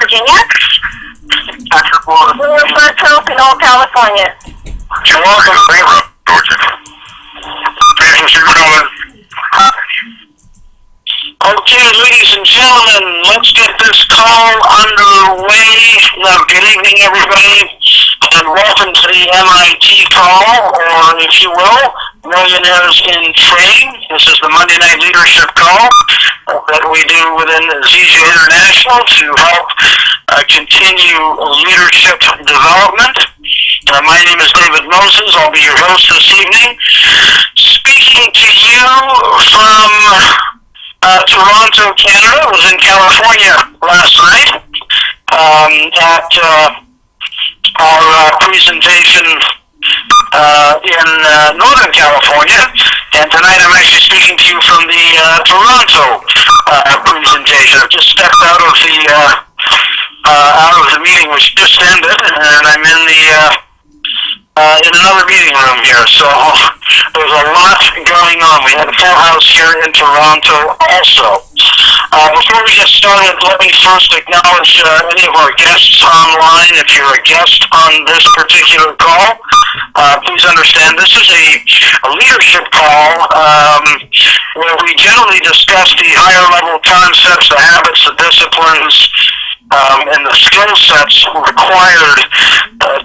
Virginia. We're in Pinole, California. You're welcome. Georgia. Thanks for calling. Okay, ladies and gentlemen, let's get this call underway. Good evening, everybody, and welcome to the MIT call, or if you will, Millionaires in Training. This is the Monday Night Leadership call that we do within ZJ International to help continue leadership development. My name is David Moses. I'll be your host this evening. Speaking to you from Toronto, Canada. I was in California last night at our presentation in Northern California, and tonight I'm actually speaking to you from the Toronto presentation. I've just stepped out of the meeting which just ended, and I'm in another meeting room here, so there's a lot going on. We had a full house here in Toronto also. Before we get started, let me first acknowledge any of our guests online. If you're a guest on this particular call, please understand this is a leadership call where we generally discuss the higher level concepts, the habits, the disciplines, and the skill sets required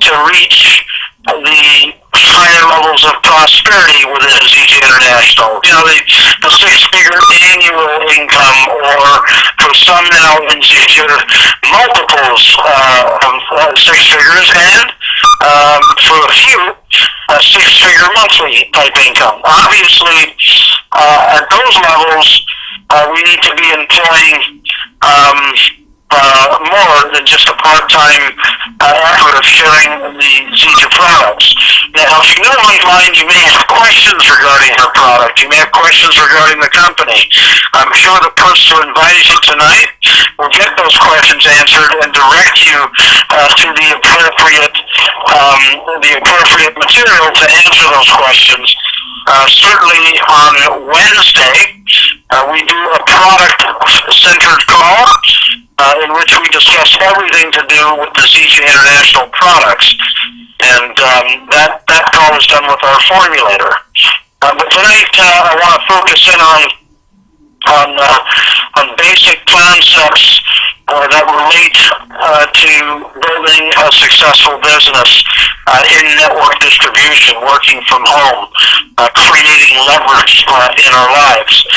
to reach the higher levels of prosperity within ZJ International. You know, the six-figure annual income, or for some now in ZJ, multiples of six figures, and for a few, a six-figure monthly type income. Obviously, at those levels, we need to be employing more than just a part-time effort of sharing the ZJ products. Now, if you go online, you may have questions regarding our product. You may have questions regarding the company. I'm sure the person who invited you tonight will get those questions answered and direct you to the appropriate material to answer those questions. Certainly on Wednesday, we do a product-centered call in which we discuss everything to do with the ZJ International products. And that call is done with our formulator. But tonight I want to focus in on basic concepts that relate to building a successful business in network distribution, working from home, creating leverage in our lives.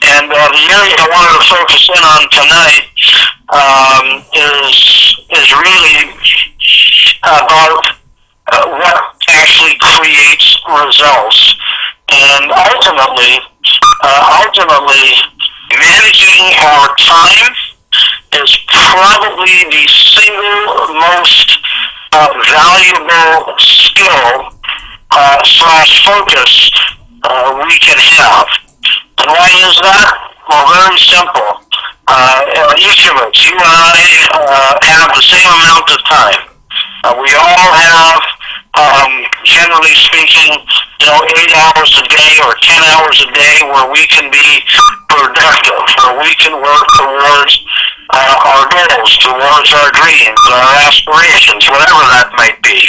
And the area I wanted to focus in on tonight is really about what actually creates results, and ultimately managing our time is probably the single most valuable skill / focus we can have. And why is that? Well, very simple. Each of us, you and I, have the same amount of time. We all have, generally speaking, 8 hours a day or 10 hours a day where we can be productive, where we can work towards our goals, towards our dreams, our aspirations, whatever that might be.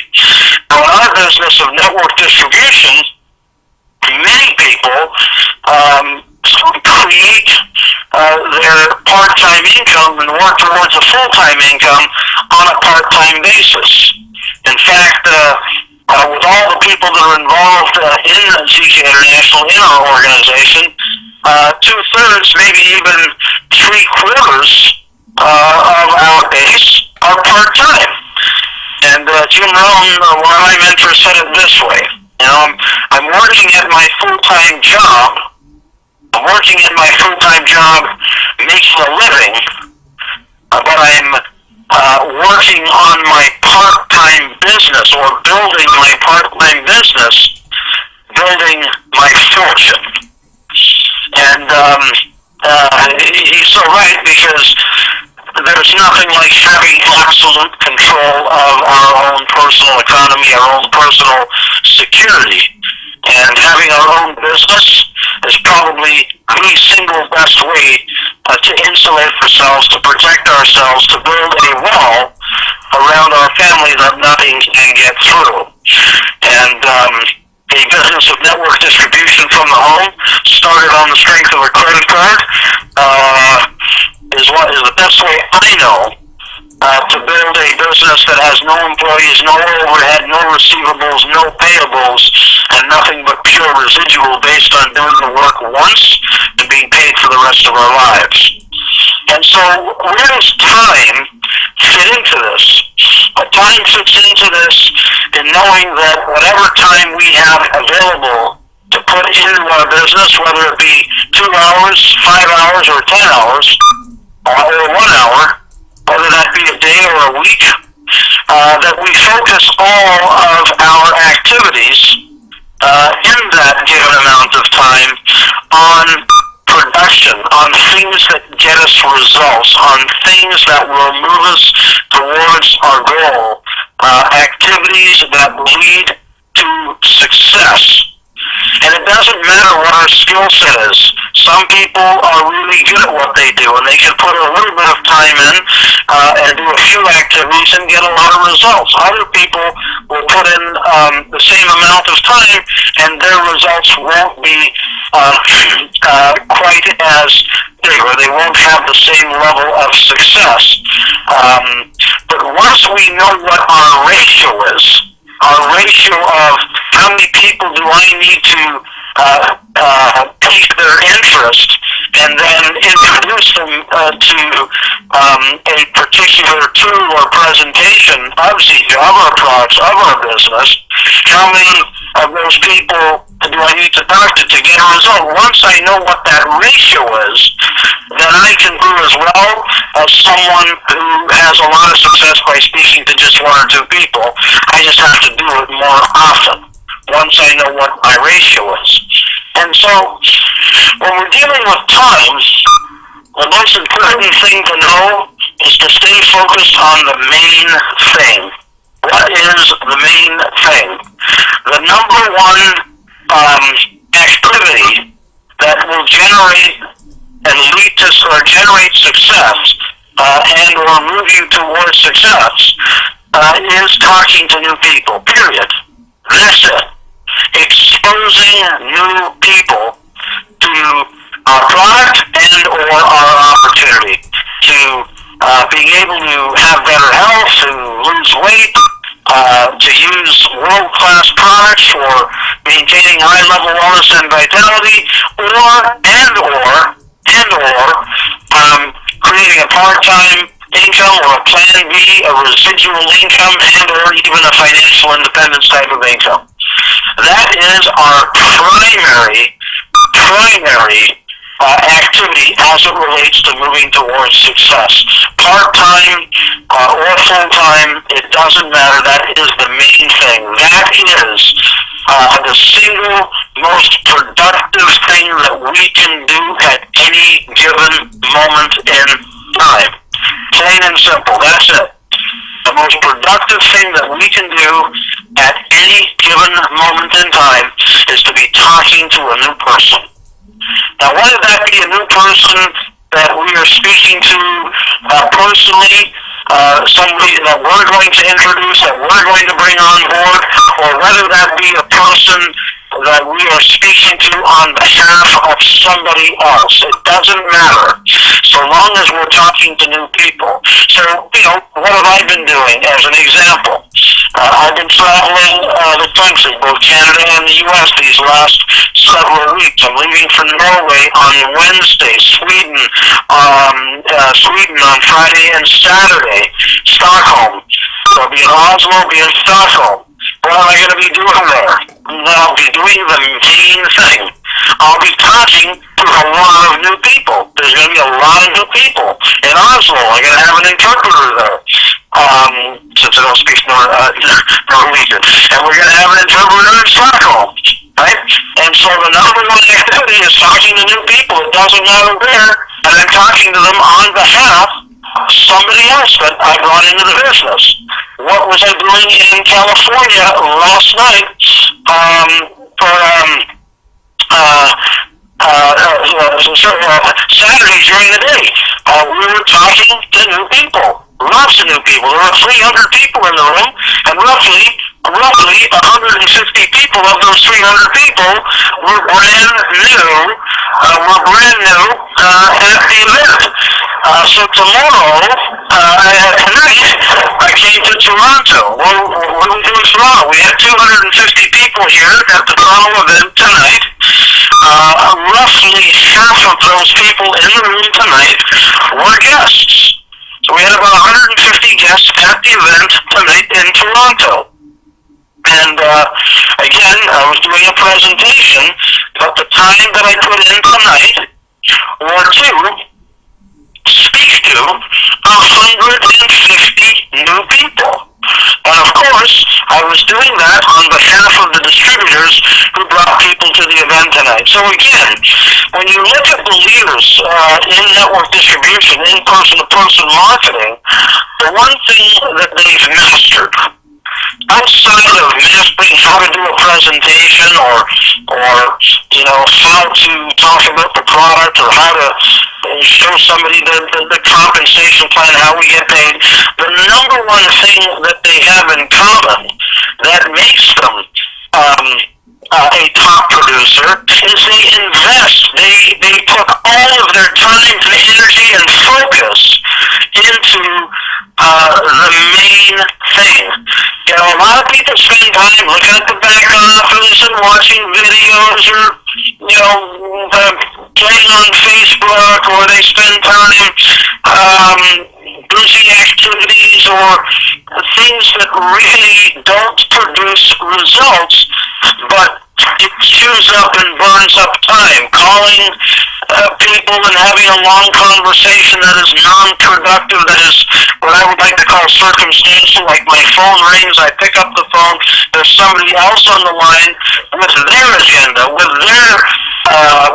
Now, in our business of network distribution, many people create their part-time income and work towards a full-time income on a part-time basis. In fact, with all the people that are involved in ZJ International, in our organization, 2/3, maybe even 3/4 of our base are part-time. And Jim Rohn, one of my mentors, said it this way. I'm working at my full-time job. I'm working at my full-time job, making a living, but I'm working on my part-time business, or building my part-time business, building my fortune. And he's so right, because there's nothing like having absolute control of our own personal economy, our own personal security. And having our own business is probably the single best way to insulate ourselves, to protect ourselves, to build a wall around our family that nothing can get through. And a business of network distribution from the home, started on the strength of a credit card, is the best way I know to build a business that has no employees, no overhead, no receivables, no payables, and nothing but pure residual based on doing the work once and being paid for the rest of our lives. And so where does time fit into this? Time fits into this in knowing that whatever time we have available to put into our business, whether it be 2 hours, 5 hours, or 10 hours, or 1 hour, whether that be a day or a week, that we focus all of our activities in that given amount of time on production, on things that get us results, on things that will move us towards our goal, activities that lead to success. And it doesn't matter what our skill set is. Some people are really good at what they do, and they can put a little bit of time in and do a few activities and get a lot of results. Other people will put in the same amount of time, and their results won't be quite as big, or they won't have the same level of success. But once we know what our ratio is, our ratio of how many people do I need to pique their interest and then introduce them to a particular tool or presentation of our products, of our business, how many of those people do I need to talk to get a result? Once I know what that ratio is, then I can do as well as someone who has a lot of success by speaking to just 1 or 2 people. I just have to do it more often once I know what my ratio is. And so, when we're dealing with time, the most important thing to know is to stay focused on the main thing. What is the main thing? The number one activity that will generate and lead to or generate success and or move you towards success is talking to new people, period. That's it. Exposing new people to our product and or our opportunity, to being able to have better health, to lose weight, to use world-class products for maintaining high-level wellness and vitality, or creating a part-time income or a plan B, a residual income, and or even a financial independence type of income. That is our primary activity as it relates to moving towards success. Part-time or full-time, it doesn't matter. That is the main thing. That is the single most productive thing that we can do at any given moment in time. Plain and simple. That's it. The most productive thing that we can do at any given moment in time is to be talking to a new person. Now, whether that be a new person that we are speaking to personally, somebody that we're going to introduce, that we're going to bring on board, or whether that be a person that we are speaking to on behalf of somebody else. It doesn't matter, so long as we're talking to new people. So, what have I been doing as an example? I've been traveling the country, both Canada and the U.S. these last several weeks. I'm leaving for Norway on Wednesday, Sweden on Friday and Saturday, Stockholm. So I'll be in Oslo, I'll be in Stockholm. What am I going to be doing there? I'll be doing the main thing. I'll be talking to a lot of new people. There's going to be a lot of new people in Oslo. I'm going to have an interpreter there. Since I don't speak Norwegian. And we're going to have an interpreter in Stockholm. Right? And so the number one activity is talking to new people. It doesn't matter where. And I'm talking to them on behalf of somebody else that I brought into the business. What was I doing in California last night for Saturdays during the day, we were talking to new people. Lots of new people. There were 300 people in the room, and roughly 150 people of those 300 people were brand new at the event. So tomorrow, tonight, I came to Toronto. Well, what do we do in Toronto? We had 250 people here at the Toronto event tonight. Roughly half of those people in the room tonight were guests. So we had about 150 guests at the event tonight in Toronto. And again, I was doing a presentation, but the time that I put in tonight were to speak to 150 new people. And of course, I was doing that on behalf of the distributors who brought people to the event tonight. So again, when you look at the leaders in network distribution, in person-to-person marketing, the one thing that they've mastered, outside of mastering how to do a presentation or how to talk about the product or how to show somebody the compensation plan, how we get paid, the number one thing that they have in common that makes them a top producer is they invest. They put all of their time and energy and focus into the main thing. You know, a lot of people spend time looking at the back office and watching videos or, playing on Facebook, or they spend time busy activities or things that really don't produce results, but it chews up and burns up time. Calling people and having a long conversation that is non-productive, that is what I would like to call circumstantial, like my phone rings, I pick up the phone, there's somebody else on the line with their agenda, with their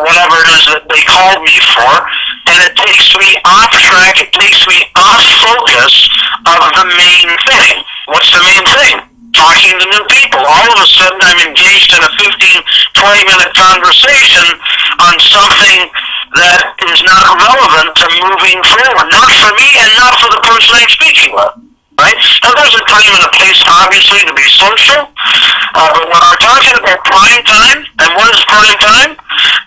whatever it is that they called me for, and it takes me off track, it takes me off focus of the main thing. What's the main thing? Talking to new people. All of a sudden I'm engaged in a 15-20-minute conversation on something that is not relevant to moving forward. Not for me and not for the person I'm speaking with. Right? Now there's a time and a place, obviously, to be social, but when we're talking about prime time, and what is prime time?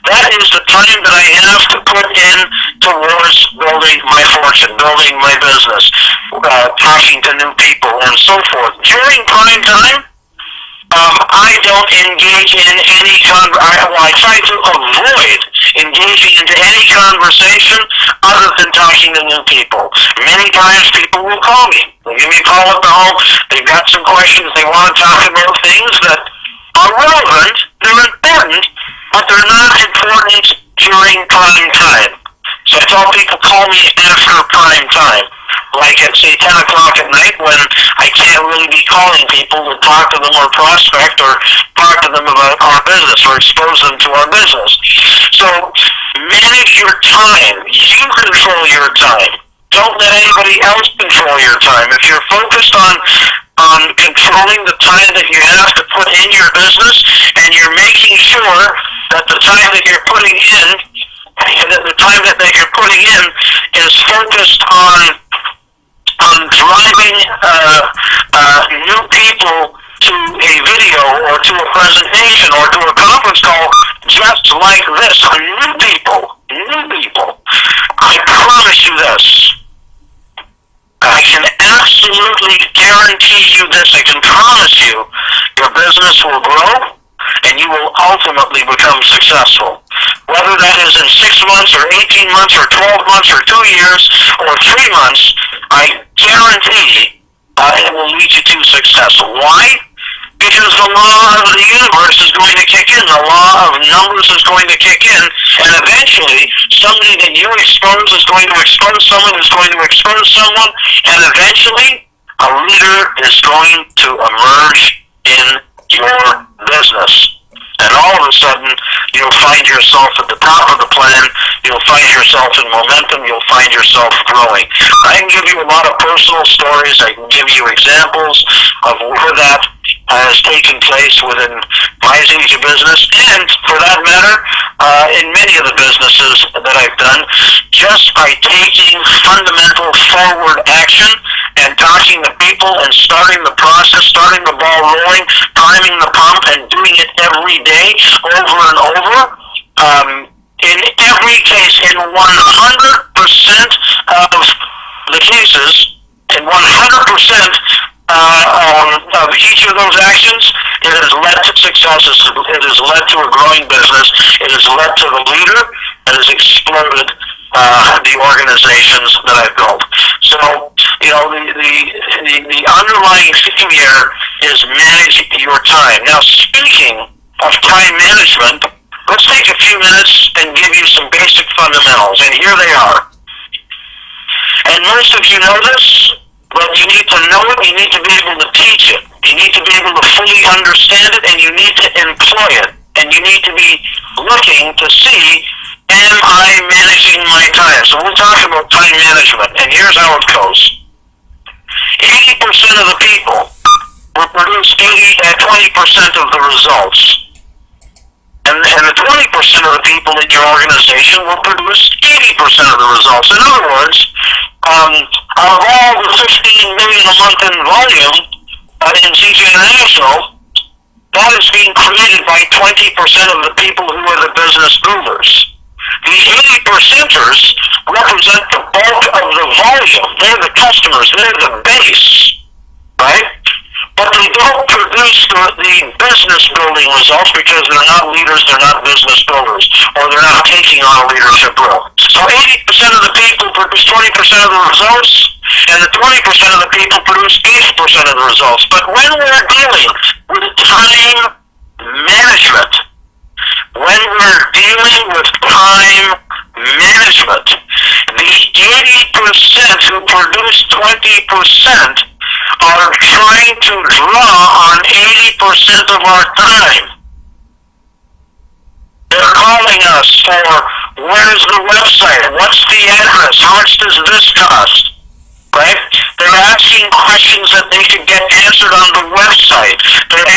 That is the time that I have to put in towards building my fortune, building my business, talking to new people, and so forth. During prime time, I don't engage in any I try to avoid engaging into any conversation other than talking to new people. Many times people will call me. They give me a call at the home. They've got some questions. They want to talk about things that are relevant. They're important, but they're not important during prime time. So I tell people, call me after prime time. Like at, say, 10 o'clock at night when I can't really be calling people to talk to them or prospect or talk to them about our business or expose them to our business. So manage your time. You control your time. Don't let anybody else control your time. If you're focused on controlling the time that you have to put in your business, and you're making sure that the time that you're putting in, is focused on driving new people to a video or to a presentation or to a conference call just like this. New people. I promise you this. I can absolutely guarantee you this. I can promise you your business will grow and you will ultimately become successful. Whether that is in 6 months or 18 months or 12 months or 2 years or 3 months, I guarantee it will lead you to success. Why? Because the law of the universe is going to kick in. The law of numbers is going to kick in. And eventually, somebody that you expose is going to expose someone who's going to expose someone. And eventually, a leader is going to emerge in your business. And all of a sudden, you'll find yourself at the top of the plan, you'll find yourself in momentum, you'll find yourself growing. I can give you a lot of personal stories, I can give you examples of where that has taken place within my Asia business, and for that matter, in many of the businesses that I've done, just by taking fundamental forward action and talking to people and starting the process, starting the ball rolling, priming the pump, and doing it every day over and over. In every case, in 100% of the cases, in 100% of each of those actions, it has led to successes. It has led to a growing business. It has led to the leader that has exploded the organizations that I've built. So, the underlying theme here is manage your time. Now, speaking of time management, let's take a few minutes and give you some basic fundamentals, and here they are. And most of you know this, but you need to know it, you need to be able to teach it, you need to be able to fully understand it, and you need to employ it, and you need to be looking to see, am I managing my time? So we'll talk about time management, and here's how it goes. 80% of the people will produce 20% of the results. And the 20% of the people in your organization will produce 80% of the results. In other words, out of all the 15 million a month in volume in ZJ International, that is being created by 20% of the people who are the business builders. The 80%ers represent the bulk of the volume. They're the customers. They're the base, right? But they don't produce the business building results because they're not leaders, they're not business builders, or they're not taking on a leadership role. So 80% of the people produce 20% of the results, and the 20% of the people produce 80% of the results. But when we're dealing with time management, when we're dealing with time management, the 80% who produce 20% are trying to draw on 80% of our time. They're calling us for, where's the website? What's the address? How much does this cost? Right? They're asking questions that they could get answered on the website. They're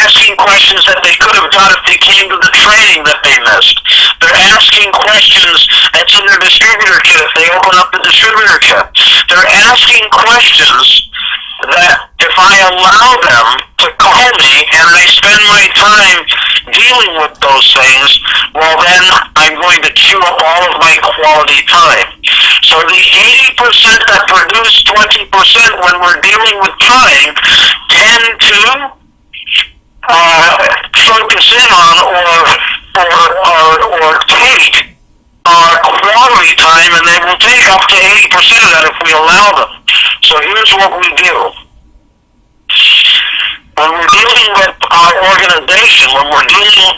asking questions that they could have got if they came to the training that they missed. They're asking questions that's in their distributor kit if they open up the distributor kit. They're asking questions that if I allow them to call me and I spend my time dealing with those things, well then I'm going to chew up all of my quality time. So the 80% that produce 20% when we're dealing with time tend to focus in on or take our quality time, and they will take up to 80% of that if we allow them. So here's what we do. When we're dealing with our organization, when we're dealing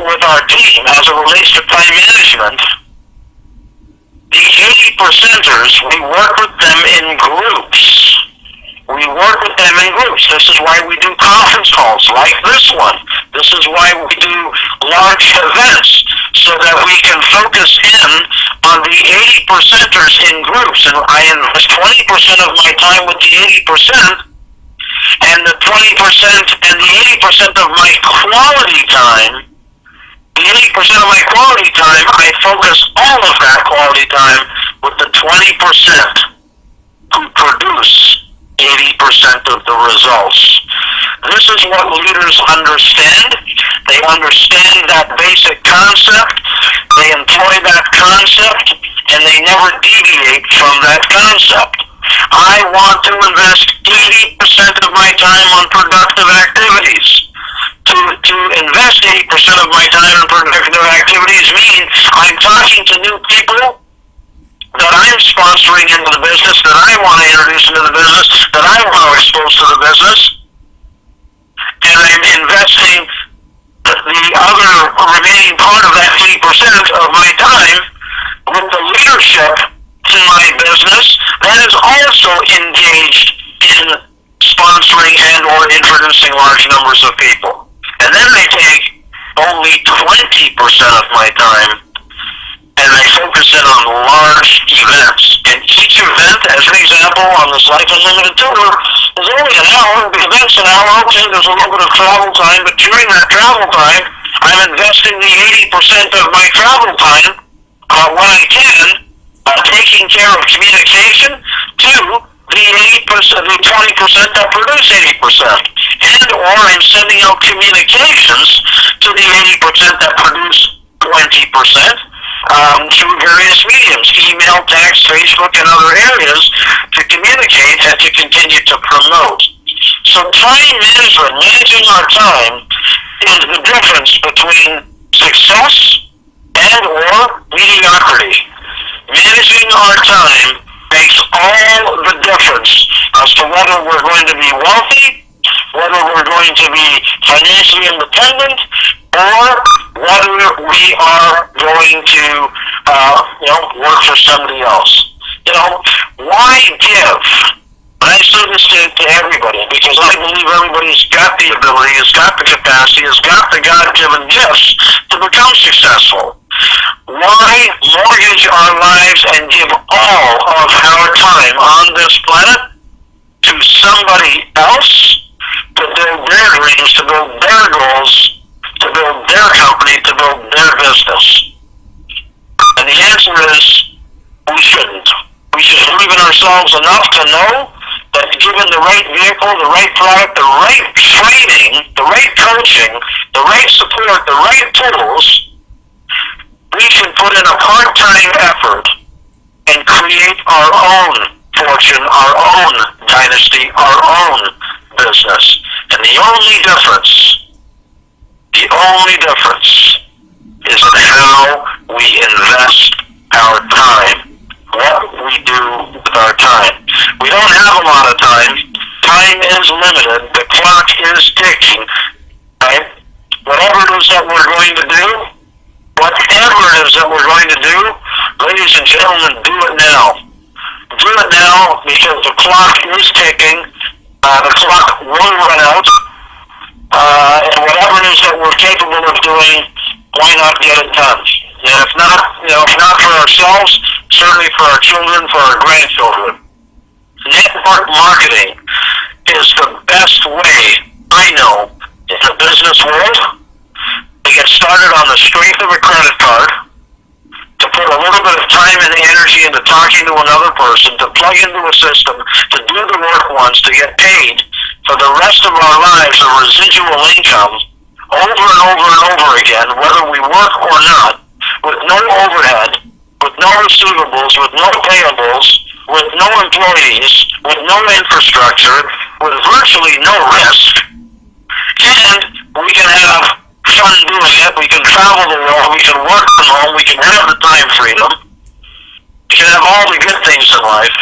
with our team as it relates to time management, the 80%ers, we work with them in groups. We work with them in groups. This is why we do conference calls like this one. This is why we do large events, so that we can focus in on the 80%ers in groups. And I invest 20% of my time with the 80%, and the 20% and the 80% of my quality time, the 80% of my quality time, I focus all of that quality time with the 20% who produce 80% of the results. This is what leaders understand. They understand that basic concept, they employ that concept, and they never deviate from that concept. I want to invest 80% of my time on productive activities. To invest 80% of my time on productive activities means I'm talking to new people that I'm sponsoring into the business, that I want to introduce into the business, that I want to expose to the business, and I'm investing the other remaining part of that 80% of my time with the leadership in my business that is also engaged in sponsoring and or introducing large numbers of people. And then I take only 20% of my time and I focus in on large events. And each event, as an example, on this Life Unlimited tour, There's only an hour, the event's an hour, okay, there's a little bit of travel time, but during that travel time, I'm investing the 80% of my travel time, when I can, taking care of communication to the 80%, the 20% that produce 80%. And or I'm sending out communications to the 80% that produce 20%. Through various mediums, email, text, Facebook, and other areas to communicate and to continue to promote. So time management, managing our time, is the difference between success and or mediocrity. Managing our time makes all the difference as to whether we're going to be wealthy, whether we're going to be financially independent, or whether we are going to, work for somebody else. Why give? And I say this to everybody because I believe everybody's got the ability, has got the capacity, has got the God-given gifts to become successful. Why mortgage our lives and give all of our time on this planet to somebody else to build their dreams, to build their goals, to build their company, to build their business? And the answer is, we shouldn't. We should believe in ourselves enough to know that given the right vehicle, the right product, the right training, the right coaching, the right support, the right tools, we can put in a part-time effort and create our own fortune, our own dynasty, our own business. And the only difference is in how we invest our time, what we do with our time. We don't have a lot of time. Time is limited. The clock is ticking, right? Whatever it is that we're going to do, ladies and gentlemen, do it now. Do it now because the clock is ticking. The clock will run out. And whatever it is that we're capable of doing, why not get it done? And if not for ourselves, certainly for our children, for our grandchildren. Network marketing is the best way I know in the business world to get started on the strength of a credit card, to put a little bit of time and energy into talking to another person, to plug into a system, to do the work once, to get paid for the rest of our lives a residual income over and over and over again, whether we work or not, with no overhead, with no receivables, with no payables, with no employees, with no infrastructure, with virtually no risk. And we can have fun doing it, we can travel the world, we can work from home, we can have the time freedom, we can have all the good things in life,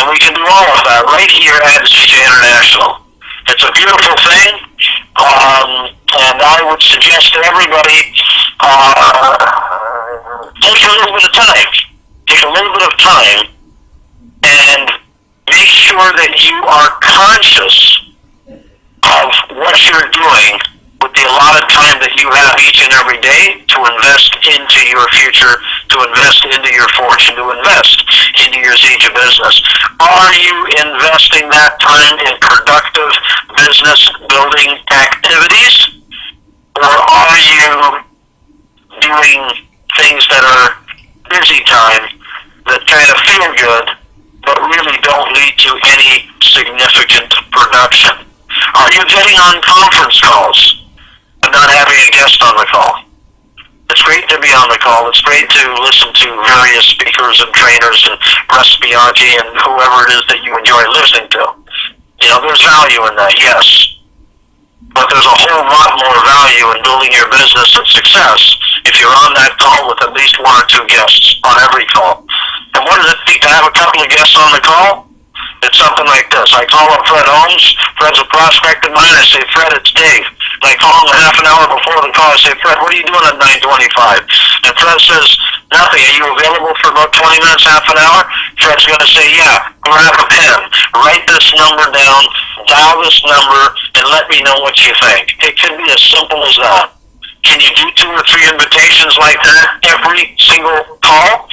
and we can do all of that right here at CJ International. It's a beautiful thing, and I would suggest to everybody, take a little bit of time, and make sure that you are conscious of what you're doing with the allotted time that you have each and every day to invest into your future, to invest into your fortune, to invest into your ZJ business. Are you investing that time in productive business building activities? Or are you doing things that are busy time, that kind of feel good, but really don't lead to any significant production? Are you getting on conference calls and not having a guest on the call? It's great to be on the call. It's great to listen to various speakers and trainers and Russ Bianchi and whoever it is that you enjoy listening to. There's value in that, yes. But there's a whole lot more value in building your business and success if you're on that call with at least one or two guests on every call. And what does it take to have a couple of guests on the call? It's something like this. I call up Fred Holmes. Fred's a prospect of mine. I say, Fred, it's Dave. And I call him a half an hour before the call. I say, Fred, what are you doing at 9:25? And Fred says, nothing. Are you available for about 20 minutes, half an hour? Fred's going to say, yeah. Grab a pen. Write this number down. Dial this number. And let me know what you think. It could be as simple as that. Can you do 2 or 3 invitations like that every single call?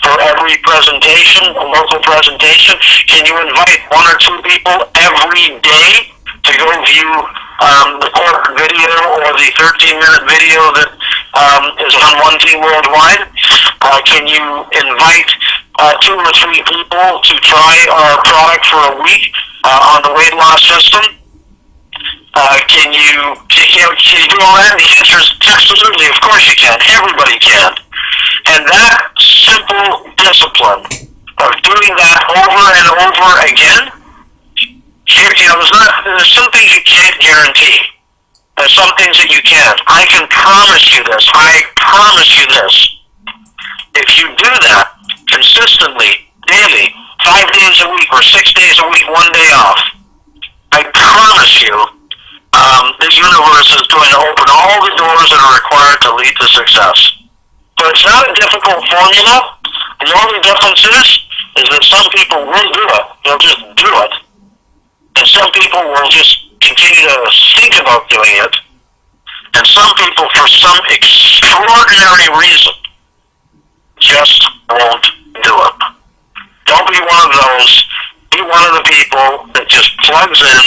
for every presentation, a local presentation? Can you invite one or two people every day to go view the corporate video or the 13-minute video that is on One Team Worldwide? Can you invite 2 or 3 people to try our product for a week on the weight loss system? Can you do all that? And the answer is absolutely, of course you can. Everybody can. And that simple discipline of doing that over and over again, there's some things you can't guarantee. There's some things that you can. I can promise you this. I promise you this. If you do that consistently, daily, 5 days a week or 6 days a week, 1 day off, I promise you, the universe is going to open all the doors that are required to lead to success. But it's not a difficult formula. The only difference is that some people will do it. They'll just do it. And some people will just continue to think about doing it. And some people, for some extraordinary reason, just won't do it. Don't be one of those. Be one of the people that just plugs in,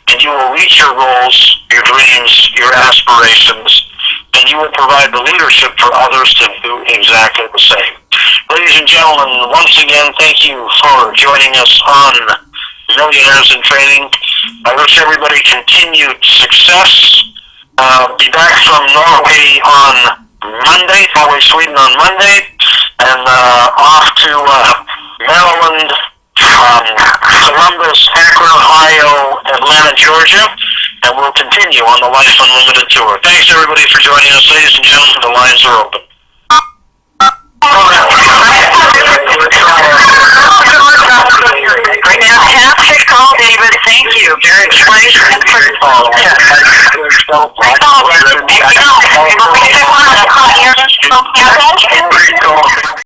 and you will reach your goals, your dreams, your aspirations, and you will provide the leadership for others to do exactly the same. Ladies and gentlemen, once again, thank you for joining us on Millionaires in Training. I wish everybody continued success. Be back from Norway on Monday, Norway, Sweden on Monday, and off to Maryland, Columbus, Akron, Ohio, Atlanta, Georgia, and we'll continue on the Life Unlimited Tour. Thanks, everybody, for joining us. Ladies and gentlemen, the lines are open. Fantastic call, David. Thank you. Very exciting.